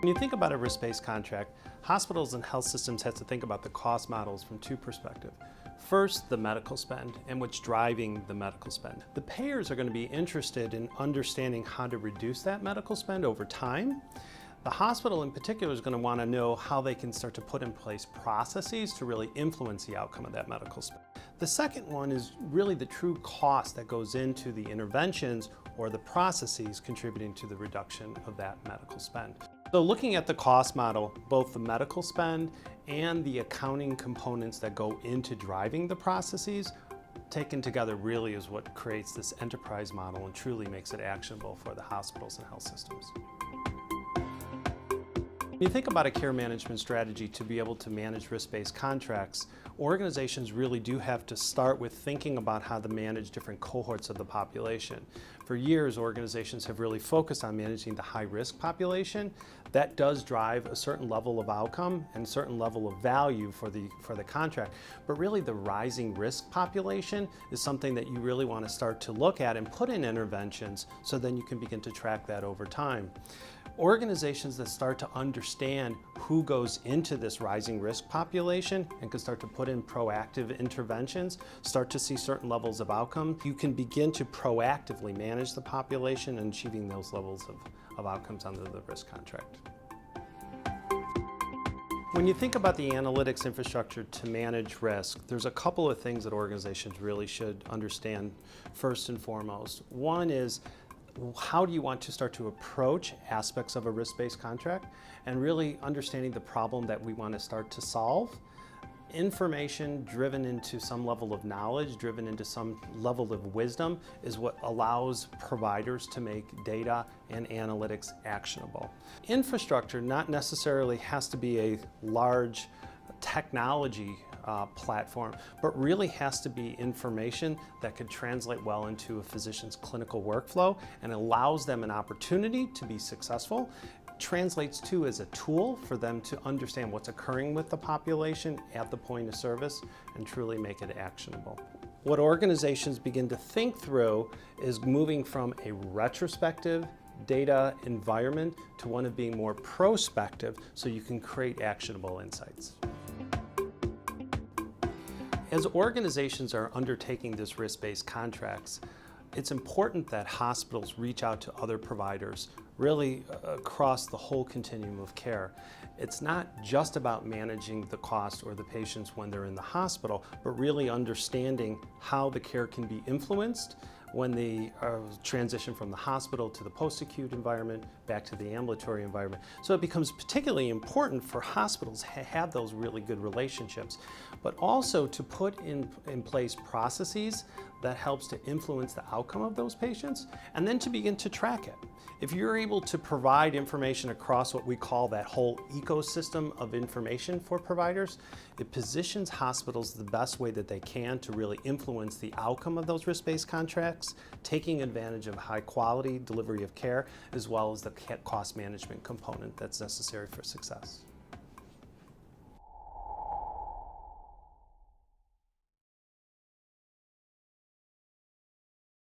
When you think about a risk-based contract, hospitals and health systems have to think about the cost models from two perspectives. First, the medical spend and what's driving the medical spend. The payers are going to be interested in understanding how to reduce that medical spend over time. The hospital in particular is going to want to know how they can start to put in place processes to really influence the outcome of that medical spend. The second one is really the true cost that goes into the interventions or the processes contributing to the reduction of that medical spend. So looking at the cost model, both the medical spend and the accounting components that go into driving the processes, taken together really is what creates this enterprise model and truly makes it actionable for the hospitals and health systems. When you think about a care management strategy to be able to manage risk-based contracts, organizations really do have to start with thinking about how to manage different cohorts of the population. For years, organizations have really focused on managing the high-risk population. That does drive a certain level of outcome and a certain level of value for the contract. But really the rising risk population is something that you really want to start to look at and put in interventions so then you can begin to track that over time. Organizations that start to understand who goes into this rising risk population and can start to put in proactive interventions, start to see certain levels of outcome, you can begin to proactively manage the population and achieving those levels of outcomes under the risk contract. When you think about the analytics infrastructure to manage risk, there's a couple of things that organizations really should understand first and foremost. One is, how do you want to start to approach aspects of a risk-based contract and really understanding the problem that we want to start to solve. Information driven into some level of knowledge, driven into some level of wisdom is what allows providers to make data and analytics actionable. Infrastructure not necessarily has to be a large technology platform, but really has to be information that could translate well into a physician's clinical workflow and allows them an opportunity to be successful, translates to as a tool for them to understand what's occurring with the population at the point of service and truly make it actionable. What organizations begin to think through is moving from a retrospective data environment to one of being more prospective so you can create actionable insights. As organizations are undertaking this risk-based contracts, it's important that hospitals reach out to other providers really across the whole continuum of care. It's not just about managing the cost or the patients when they're in the hospital, but really understanding how the care can be influenced when they transition from the hospital to the post-acute environment, back to the ambulatory environment. So it becomes particularly important for hospitals to have those really good relationships, but also to put in place processes that helps to influence the outcome of those patients, and then to begin to track it. If you're able to provide information across what we call that whole ecosystem of information for providers, it positions hospitals the best way that they can to really influence the outcome of those risk-based contracts, taking advantage of high quality delivery of care, as well as the cost management component that's necessary for success.